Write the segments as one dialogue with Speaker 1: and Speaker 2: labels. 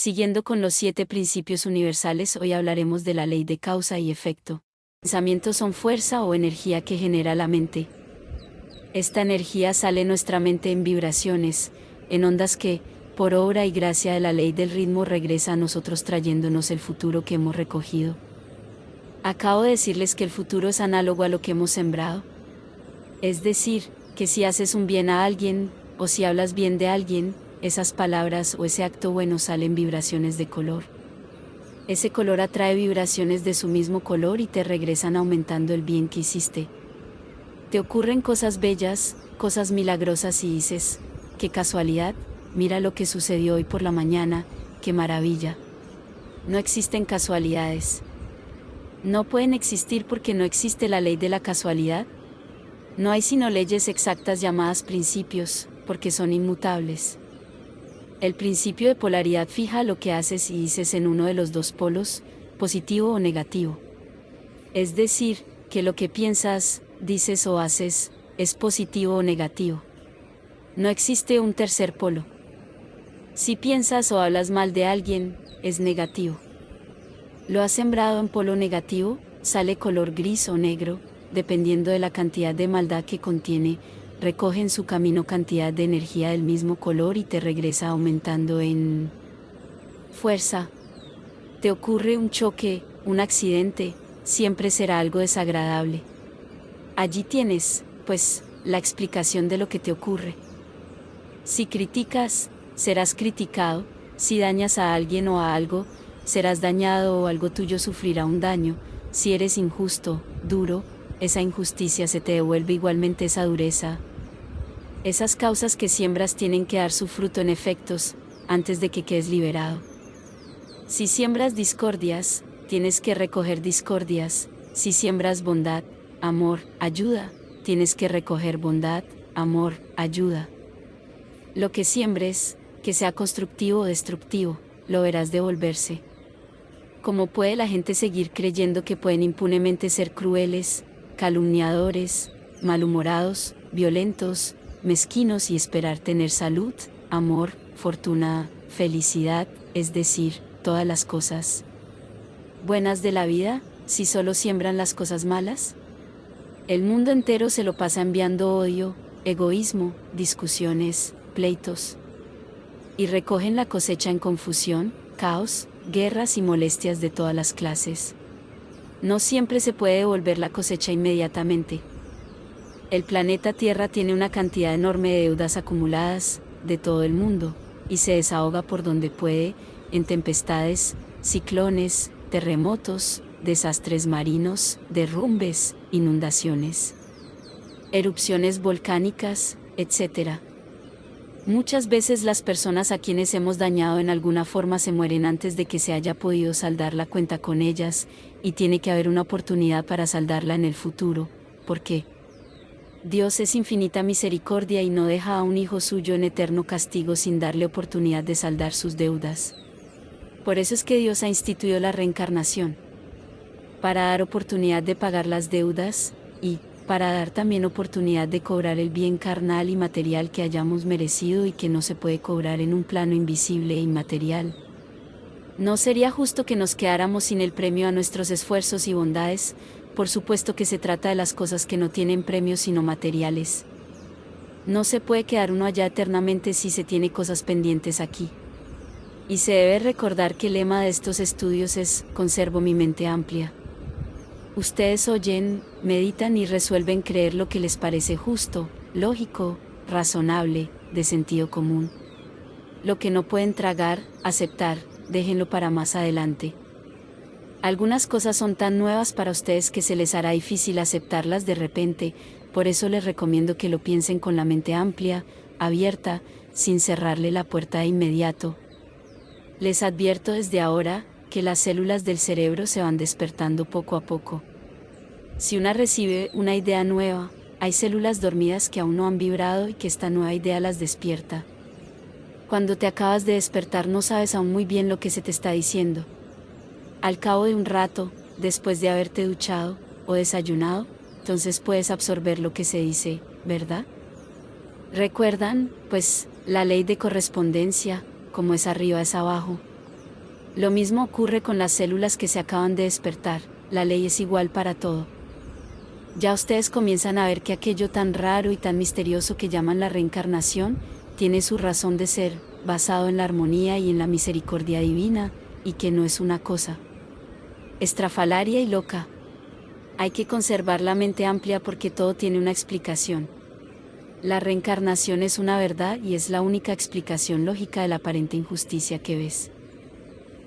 Speaker 1: Siguiendo con los 7 principios universales, hoy hablaremos de la ley de causa y efecto. Pensamientos son fuerza o energía que genera la mente. Esta energía sale de nuestra mente en vibraciones, en ondas que, por obra y gracia de la ley del ritmo, regresa a nosotros trayéndonos el futuro que hemos recogido. Acabo de decirles que el futuro es análogo a lo que hemos sembrado. Es decir, que si haces un bien a alguien, o si hablas bien de alguien, esas palabras o ese acto bueno salen vibraciones de color. Ese color atrae vibraciones de su mismo color y te regresan aumentando el bien que hiciste. Te ocurren cosas bellas, cosas milagrosas y dices, qué casualidad, mira lo que sucedió hoy por la mañana, qué maravilla. No existen casualidades. No pueden existir porque no existe la ley de la casualidad. No hay sino leyes exactas llamadas principios, porque son inmutables. El principio de polaridad fija lo que haces y dices en uno de los dos polos, positivo o negativo. Es decir, que lo que piensas, dices o haces, es positivo o negativo. No existe un tercer polo. Si piensas o hablas mal de alguien, es negativo. Lo has sembrado en polo negativo, sale color gris o negro, dependiendo de la cantidad de maldad que contiene, recoge en su camino cantidad de energía del mismo color y te regresa aumentando en fuerza. Te ocurre un choque, un accidente, siempre será algo desagradable. Allí tienes, pues, la explicación de lo que te ocurre. Si criticas, serás criticado, si dañas a alguien o a algo, serás dañado o algo tuyo sufrirá un daño, si eres injusto, duro, esa injusticia se te devuelve igualmente esa dureza. Esas causas que siembras tienen que dar su fruto en efectos, antes de que quedes liberado. Si siembras discordias, tienes que recoger discordias, si siembras bondad, amor, ayuda, tienes que recoger bondad, amor, ayuda. Lo que siembres, que sea constructivo o destructivo, lo verás devolverse. ¿Cómo puede la gente seguir creyendo que pueden impunemente ser crueles, calumniadores, malhumorados, violentos, mezquinos y esperar tener salud, amor, fortuna, felicidad, es decir, todas las cosas buenas de la vida, si solo siembran las cosas malas? El mundo entero se lo pasa enviando odio, egoísmo, discusiones, pleitos. Y recogen la cosecha en confusión, caos, guerras y molestias de todas las clases. No siempre se puede devolver la cosecha inmediatamente. El planeta Tierra tiene una cantidad enorme de deudas acumuladas, de todo el mundo, y se desahoga por donde puede, en tempestades, ciclones, terremotos, desastres marinos, derrumbes, inundaciones, erupciones volcánicas, etc. Muchas veces las personas a quienes hemos dañado en alguna forma se mueren antes de que se haya podido saldar la cuenta con ellas, y tiene que haber una oportunidad para saldarla en el futuro, porque Dios es infinita misericordia y no deja a un hijo suyo en eterno castigo sin darle oportunidad de saldar sus deudas. Por eso es que Dios ha instituido la reencarnación, para dar oportunidad de pagar las deudas, y para dar también oportunidad de cobrar el bien carnal y material que hayamos merecido y que no se puede cobrar en un plano invisible e inmaterial. No sería justo que nos quedáramos sin el premio a nuestros esfuerzos y bondades. Por supuesto que se trata de las cosas que no tienen premios sino materiales. No se puede quedar uno allá eternamente si se tiene cosas pendientes aquí. Y se debe recordar que el lema de estos estudios es, conservo mi mente amplia. Ustedes oyen, meditan y resuelven creer lo que les parece justo, lógico, razonable, de sentido común. Lo que no pueden tragar, aceptar, déjenlo para más adelante. Algunas cosas son tan nuevas para ustedes que se les hará difícil aceptarlas de repente, por eso les recomiendo que lo piensen con la mente amplia, abierta, sin cerrarle la puerta de inmediato. Les advierto desde ahora, que las células del cerebro se van despertando poco a poco. Si una recibe una idea nueva, hay células dormidas que aún no han vibrado y que esta nueva idea las despierta. Cuando te acabas de despertar no sabes aún muy bien lo que se te está diciendo. Al cabo de un rato, después de haberte duchado o desayunado, entonces puedes absorber lo que se dice, ¿verdad? ¿Recuerdan, pues, la ley de correspondencia, como es arriba es abajo? Lo mismo ocurre con las células que se acaban de despertar, la ley es igual para todo. Ya ustedes comienzan a ver que aquello tan raro y tan misterioso que llaman la reencarnación, tiene su razón de ser, basado en la armonía y en la misericordia divina, y que no es una cosa estrafalaria y loca. Hay que conservar la mente amplia porque todo tiene una explicación. La reencarnación es una verdad y es la única explicación lógica de la aparente injusticia que ves.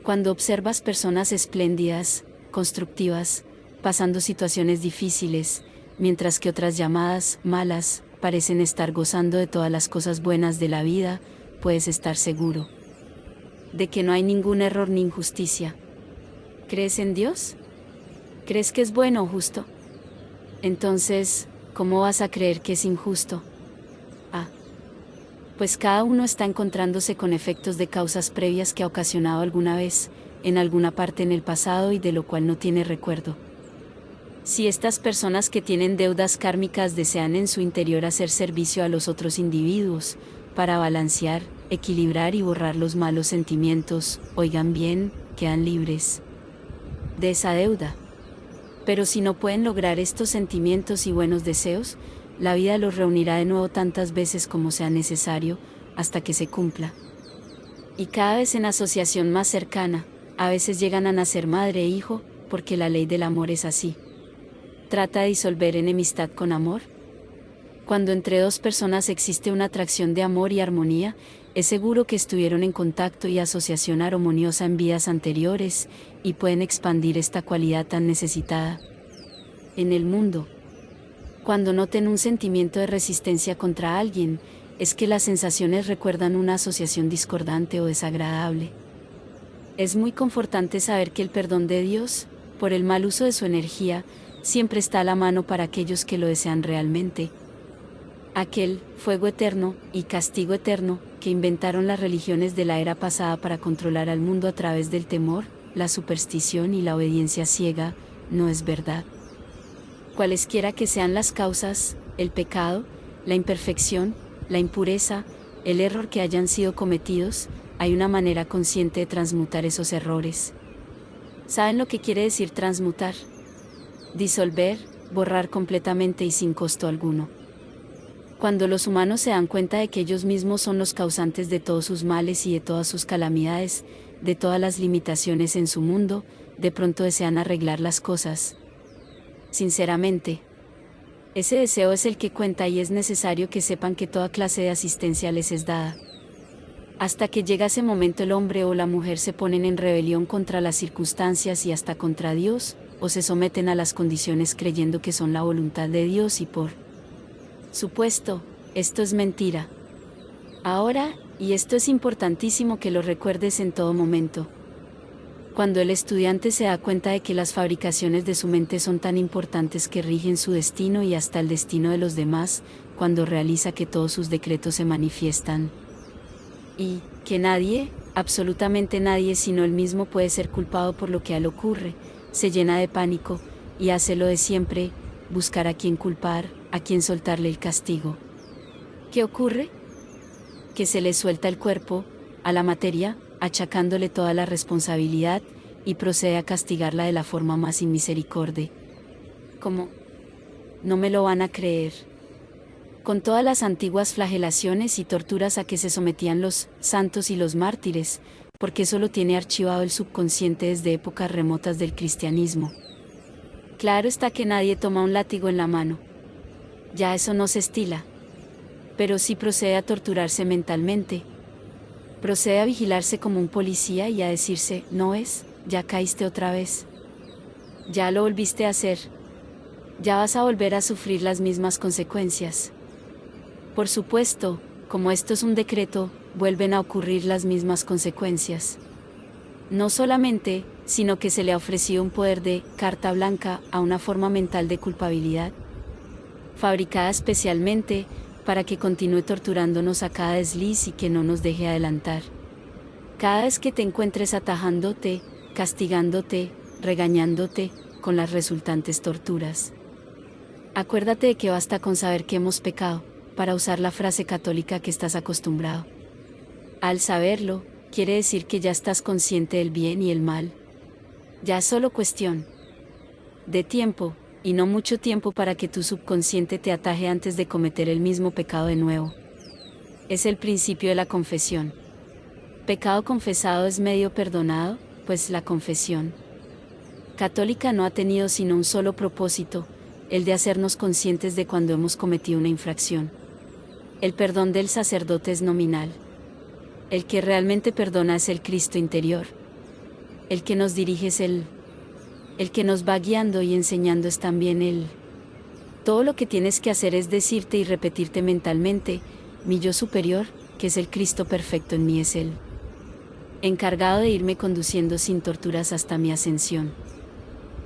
Speaker 1: Cuando observas personas espléndidas, constructivas, pasando situaciones difíciles, mientras que otras llamadas malas parecen estar gozando de todas las cosas buenas de la vida, puedes estar seguro de que no hay ningún error ni injusticia. ¿Crees en Dios? ¿Crees que es bueno o justo? Entonces, ¿cómo vas a creer que es injusto? Pues cada uno está encontrándose con efectos de causas previas que ha ocasionado alguna vez, en alguna parte en el pasado y de lo cual no tiene recuerdo. Si estas personas que tienen deudas kármicas desean en su interior hacer servicio a los otros individuos, para balancear, equilibrar y borrar los malos sentimientos, oigan bien, quedan libres de esa deuda. Pero si no pueden lograr estos sentimientos y buenos deseos, la vida los reunirá de nuevo tantas veces como sea necesario, hasta que se cumpla. Y cada vez en asociación más cercana, a veces llegan a nacer madre e hijo, porque la ley del amor es así. ¿Trata de disolver enemistad con amor? Cuando entre dos personas existe una atracción de amor y armonía, es seguro que estuvieron en contacto y asociación armoniosa en vidas anteriores, y pueden expandir esta cualidad tan necesitada en el mundo. Cuando noten un sentimiento de resistencia contra alguien, es que las sensaciones recuerdan una asociación discordante o desagradable. Es muy confortante saber que el perdón de Dios, por el mal uso de su energía, siempre está a la mano para aquellos que lo desean realmente. Aquel fuego eterno y castigo eterno que inventaron las religiones de la era pasada para controlar al mundo a través del temor, la superstición y la obediencia ciega, no es verdad. Cualesquiera que sean las causas, el pecado, la imperfección, la impureza, el error que hayan sido cometidos, hay una manera consciente de transmutar esos errores. ¿Saben lo que quiere decir transmutar? Disolver, borrar completamente y sin costo alguno. Cuando los humanos se dan cuenta de que ellos mismos son los causantes de todos sus males y de todas sus calamidades, de todas las limitaciones en su mundo, de pronto desean arreglar las cosas. Sinceramente, ese deseo es el que cuenta y es necesario que sepan que toda clase de asistencia les es dada. Hasta que llega ese momento el hombre o la mujer se ponen en rebelión contra las circunstancias y hasta contra Dios, o se someten a las condiciones creyendo que son la voluntad de Dios y por supuesto, esto es mentira. Ahora, y esto es importantísimo que lo recuerdes en todo momento, cuando el estudiante se da cuenta de que las fabricaciones de su mente son tan importantes que rigen su destino y hasta el destino de los demás, cuando realiza que todos sus decretos se manifiestan, y que nadie, absolutamente nadie sino él mismo puede ser culpado por lo que a él ocurre, se llena de pánico, y hace lo de siempre, buscar a quien culpar, a quien soltarle el castigo. ¿Qué ocurre? Que se le suelta el cuerpo, a la materia, achacándole toda la responsabilidad, y procede a castigarla de la forma más inmisericordia. ¿Cómo? No me lo van a creer. Con todas las antiguas flagelaciones y torturas a que se sometían los santos y los mártires, porque eso lo tiene archivado el subconsciente desde épocas remotas del cristianismo. Claro está que nadie toma un látigo en la mano. Ya eso no se estila. Pero sí procede a torturarse mentalmente. Procede a vigilarse como un policía y a decirse, ¿no es? Ya caíste otra vez. Ya lo volviste a hacer. Ya vas a volver a sufrir las mismas consecuencias. Por supuesto, como esto es un decreto, vuelven a ocurrir las mismas consecuencias. No solamente, sino que se le ha ofrecido un poder de carta blanca a una forma mental de culpabilidad, fabricada especialmente para que continúe torturándonos a cada desliz y que no nos deje adelantar. Cada vez que te encuentres atajándote, castigándote, regañándote, con las resultantes torturas. Acuérdate de que basta con saber que hemos pecado, para usar la frase católica que estás acostumbrado. Al saberlo, quiere decir que ya estás consciente del bien y el mal. Ya es solo cuestión de tiempo, y no mucho tiempo para que tu subconsciente te ataje antes de cometer el mismo pecado de nuevo. Es el principio de la confesión. Pecado confesado es medio perdonado, pues la confesión católica no ha tenido sino un solo propósito, el de hacernos conscientes de cuando hemos cometido una infracción. El perdón del sacerdote es nominal. El que realmente perdona es el Cristo interior. El que nos dirige es Él. El que nos va guiando y enseñando es también Él. Todo lo que tienes que hacer es decirte y repetirte mentalmente, mi yo superior, que es el Cristo perfecto en mí, es Él, encargado de irme conduciendo sin torturas hasta mi ascensión.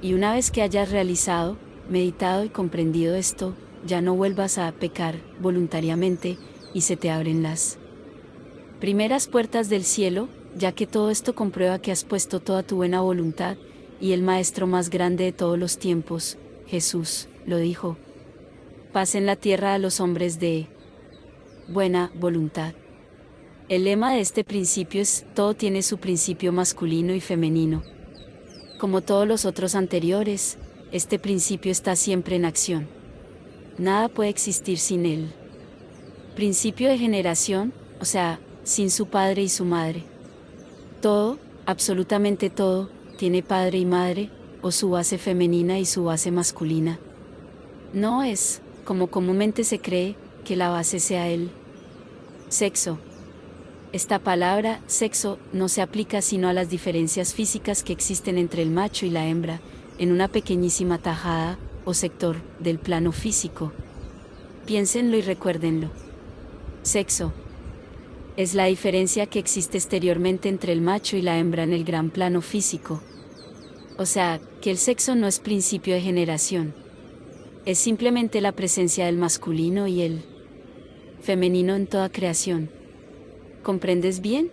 Speaker 1: Y una vez que hayas realizado, meditado y comprendido esto, ya no vuelvas a pecar voluntariamente, y se te abren las primeras puertas del cielo, ya que todo esto comprueba que has puesto toda tu buena voluntad, y el Maestro más grande de todos los tiempos, Jesús, lo dijo: paz en la tierra a los hombres de buena voluntad. El lema de este principio es: todo tiene su principio masculino y femenino. Como todos los otros anteriores, este principio está siempre en acción. Nada puede existir sin él. Principio de generación, o sea, sin su padre y su madre. Todo, absolutamente todo, tiene padre y madre, o su base femenina y su base masculina. No es, como comúnmente se cree, que la base sea el sexo. Esta palabra, sexo, no se aplica sino a las diferencias físicas que existen entre el macho y la hembra, en una pequeñísima tajada, o sector, del plano físico. Piénsenlo y recuérdenlo. Sexo es la diferencia que existe exteriormente entre el macho y la hembra en el gran plano físico. O sea, que el sexo no es principio de generación. Es simplemente la presencia del masculino y el femenino en toda creación. ¿Comprendes bien?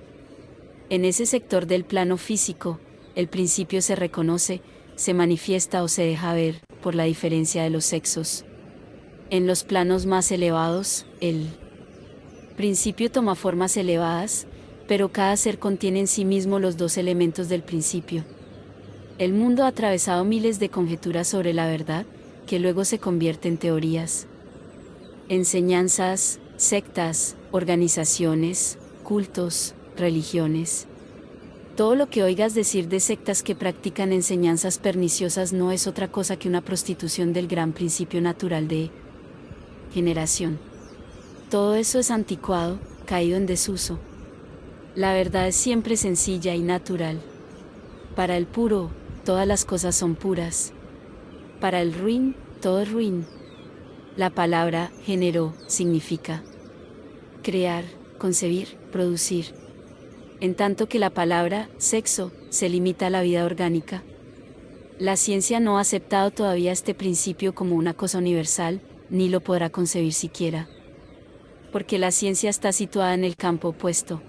Speaker 1: En ese sector del plano físico, el principio se reconoce, se manifiesta o se deja ver, por la diferencia de los sexos. En los planos más elevados, el principio toma formas elevadas, pero cada ser contiene en sí mismo los dos elementos del principio. El mundo ha atravesado miles de conjeturas sobre la verdad, que luego se convierte en teorías, enseñanzas, sectas, organizaciones, cultos, religiones. Todo lo que oigas decir de sectas que practican enseñanzas perniciosas no es otra cosa que una prostitución del gran principio natural de generación. Todo eso es anticuado, caído en desuso. La verdad es siempre sencilla y natural. Para el puro, todas las cosas son puras. Para el ruin, todo es ruin. La palabra género significa crear, concebir, producir. En tanto que la palabra sexo se limita a la vida orgánica. La ciencia no ha aceptado todavía este principio como una cosa universal, ni lo podrá concebir siquiera. Porque la ciencia está situada en el campo opuesto.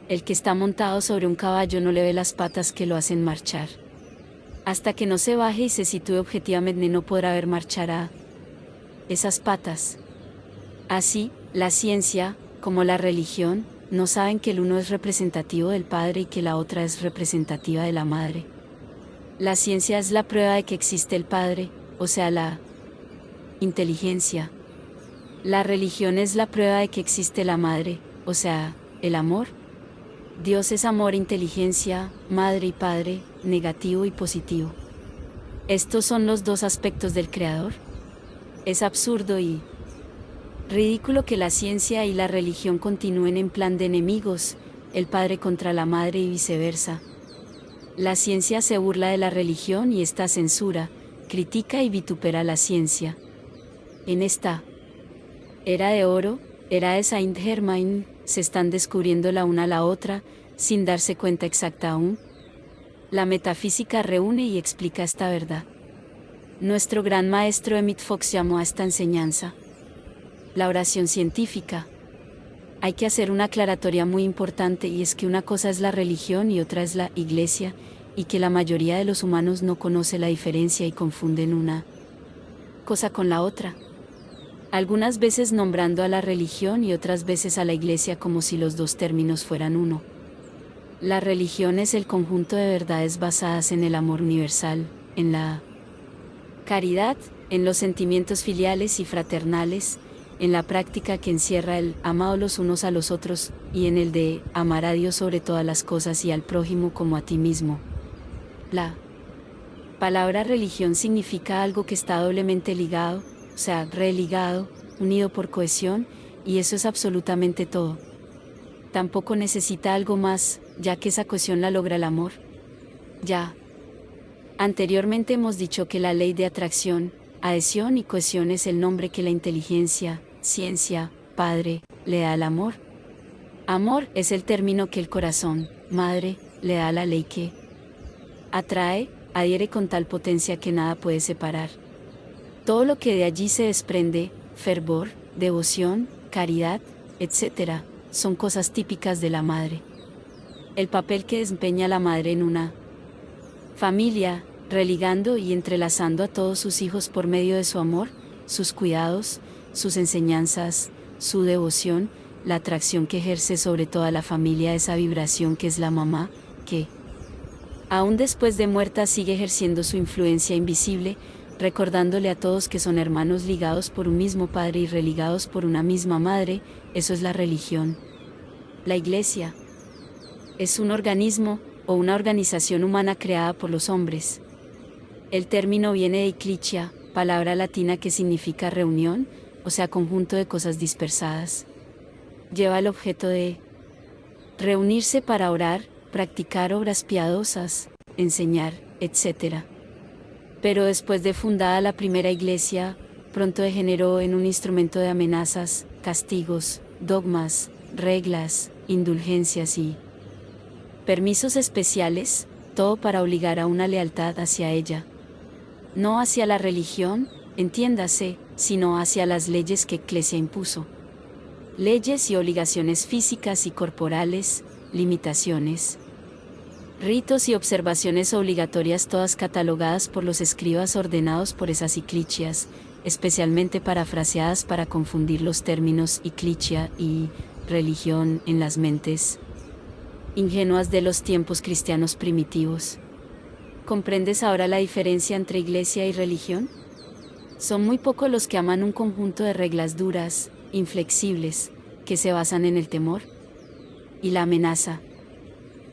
Speaker 1: El que está montado sobre un caballo no le ve las patas que lo hacen marchar. Hasta que no se baje y se sitúe objetivamente no podrá ver marchar a esas patas. Así, la ciencia, como la religión, no saben que el uno es representativo del padre y que la otra es representativa de la madre. La ciencia es la prueba de que existe el padre, o sea, la inteligencia. La religión es la prueba de que existe la madre, o sea, el amor. Dios es amor, inteligencia, madre y padre, negativo y positivo. Estos son los dos aspectos del Creador. Es absurdo y ridículo que la ciencia y la religión continúen en plan de enemigos, el padre contra la madre y viceversa. La ciencia se burla de la religión y esta censura, critica y vitupera la ciencia. En esta era de oro, era de Saint-Germain, se están descubriendo la una a la otra, sin darse cuenta exacta aún. La metafísica reúne y explica esta verdad. Nuestro gran maestro Emmett Fox llamó a esta enseñanza la oración científica. Hay que hacer una aclaratoria muy importante, y es que una cosa es la religión y otra es la iglesia, y que la mayoría de los humanos no conoce la diferencia y confunden una cosa con la otra. Algunas veces nombrando a la religión y otras veces a la iglesia como si los dos términos fueran uno. La religión es el conjunto de verdades basadas en el amor universal, en la caridad, en los sentimientos filiales y fraternales, en la práctica que encierra el amado los unos a los otros, y en el de amar a Dios sobre todas las cosas y al prójimo como a ti mismo. La palabra religión significa algo que está doblemente ligado, o sea, religado, unido por cohesión, y eso es absolutamente todo. Tampoco necesita algo más, ya que esa cohesión la logra el amor. Ya. Anteriormente hemos dicho que la ley de atracción, adhesión y cohesión es el nombre que la inteligencia, ciencia, padre, le da al amor. Amor es el término que el corazón, madre, le da a la ley que atrae, adhiere con tal potencia que nada puede separar. Todo lo que de allí se desprende, fervor, devoción, caridad, etc., son cosas típicas de la madre. El papel que desempeña la madre en una familia, religando y entrelazando a todos sus hijos por medio de su amor, sus cuidados, sus enseñanzas, su devoción, la atracción que ejerce sobre toda la familia, esa vibración que es la mamá, que aún después de muerta sigue ejerciendo su influencia invisible, recordándole a todos que son hermanos ligados por un mismo padre y religados por una misma madre. Eso es la religión. La Iglesia es un organismo, o una organización humana creada por los hombres. El término viene de ecclesia, palabra latina que significa reunión, o sea, conjunto de cosas dispersadas. Lleva el objeto de reunirse para orar, practicar obras piadosas, enseñar, etc. Pero después de fundada la primera iglesia, pronto degeneró en un instrumento de amenazas, castigos, dogmas, reglas, indulgencias y permisos especiales, todo para obligar a una lealtad hacia ella. No hacia la religión, entiéndase, sino hacia las leyes que Ecclesia impuso. Leyes y obligaciones físicas y corporales, limitaciones, ritos y observaciones obligatorias, todas catalogadas por los escribas ordenados por esas eclesias, especialmente parafraseadas para confundir los términos eclesia y religión en las mentes ingenuas de los tiempos cristianos primitivos. ¿Comprendes ahora la diferencia entre iglesia y religión? Son muy pocos los que aman un conjunto de reglas duras, inflexibles, que se basan en el temor y la amenaza.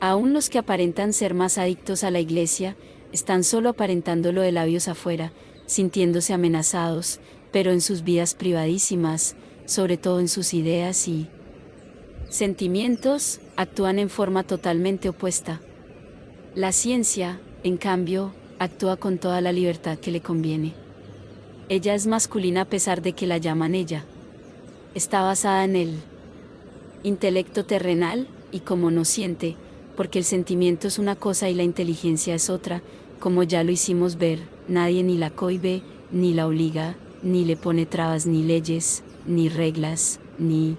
Speaker 1: Aún los que aparentan ser más adictos a la iglesia, están solo aparentándolo de labios afuera, sintiéndose amenazados, pero en sus vidas privadísimas, sobre todo en sus ideas y sentimientos, actúan en forma totalmente opuesta. La ciencia, en cambio, actúa con toda la libertad que le conviene. Ella es masculina a pesar de que la llaman ella. Está basada en el intelecto terrenal, y como no siente, porque el sentimiento es una cosa y la inteligencia es otra, como ya lo hicimos ver, nadie ni la cohíbe, ni la obliga, ni le pone trabas ni leyes, ni reglas, ni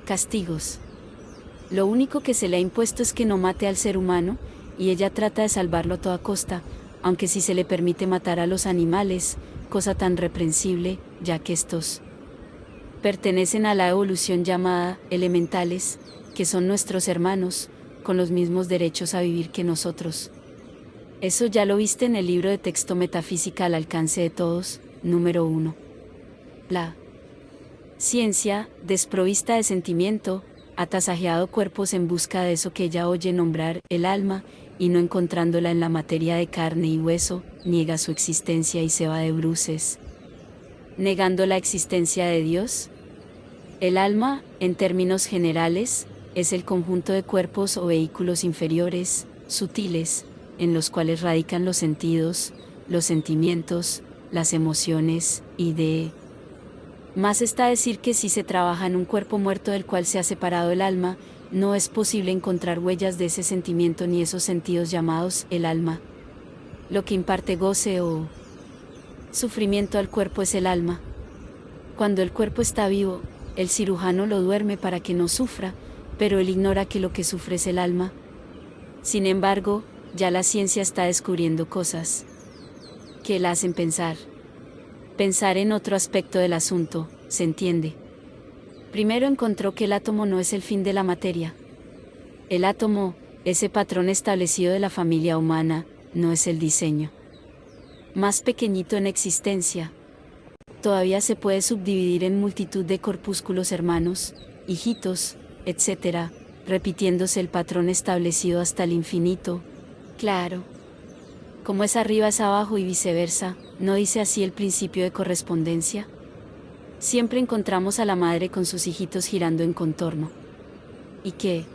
Speaker 1: castigos. Lo único que se le ha impuesto es que no mate al ser humano, y ella trata de salvarlo a toda costa, aunque si se le permite matar a los animales, cosa tan reprensible, ya que estos pertenecen a la evolución llamada elementales, que son nuestros hermanos, con los mismos derechos a vivir que nosotros. Eso ya lo viste en el libro de texto Metafísica al alcance de todos, número 1. La ciencia, desprovista de sentimiento, ha tasajeado cuerpos en busca de eso que ella oye nombrar el alma, y no encontrándola en la materia de carne y hueso, niega su existencia y se va de bruces, negando la existencia de Dios. El alma, en términos generales, es el conjunto de cuerpos o vehículos inferiores, sutiles, en los cuales radican los sentidos, los sentimientos, las emociones, y de más está decir que si se trabaja en un cuerpo muerto del cual se ha separado el alma, no es posible encontrar huellas de ese sentimiento ni esos sentidos llamados el alma. Lo que imparte goce o sufrimiento al cuerpo es el alma. Cuando el cuerpo está vivo, el cirujano lo duerme para que no sufra, pero él ignora que lo que sufre es el alma. Sin embargo, ya la ciencia está descubriendo cosas que la hacen pensar en otro aspecto del asunto, ¿se entiende? Primero encontró que el átomo no es el fin de la materia. El átomo, ese patrón establecido de la familia humana, no es el diseño más pequeñito en existencia. Todavía se puede subdividir en multitud de corpúsculos hermanos, hijitos, etc., repitiéndose el patrón establecido hasta el infinito. Claro. Como es arriba es abajo y viceversa, ¿no dice así el principio de correspondencia? Siempre encontramos a la madre con sus hijitos girando en contorno. ¿Y qué?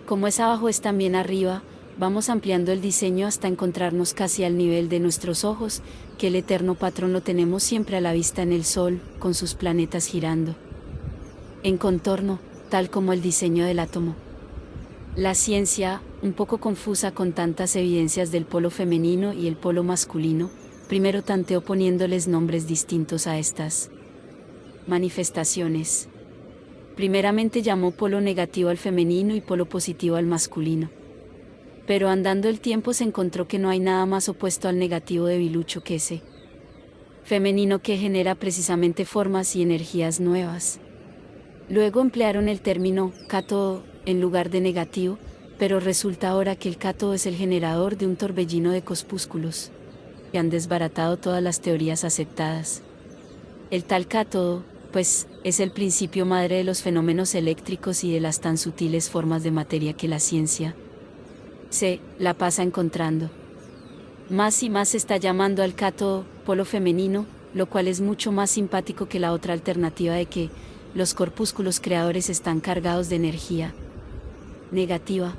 Speaker 1: Como es abajo es también arriba, vamos ampliando el diseño hasta encontrarnos casi al nivel de nuestros ojos, que el eterno patrón lo tenemos siempre a la vista en el Sol, con sus planetas girando en contorno, tal como el diseño del átomo. La ciencia, un poco confusa con tantas evidencias del polo femenino y el polo masculino, primero tanteó poniéndoles nombres distintos a estas manifestaciones. Primeramente llamó polo negativo al femenino y polo positivo al masculino. Pero andando el tiempo se encontró que no hay nada más opuesto al negativo debilucho que ese femenino que genera precisamente formas y energías nuevas. Luego emplearon el término cátodo en lugar de negativo, pero resulta ahora que el cátodo es el generador de un torbellino de corpúsculos, que han desbaratado todas las teorías aceptadas. El tal cátodo, pues, es el principio madre de los fenómenos eléctricos y de las tan sutiles formas de materia que la ciencia se la pasa encontrando. Más y más se está llamando al cátodo polo femenino, lo cual es mucho más simpático que la otra alternativa de que los corpúsculos creadores están cargados de energía negativa.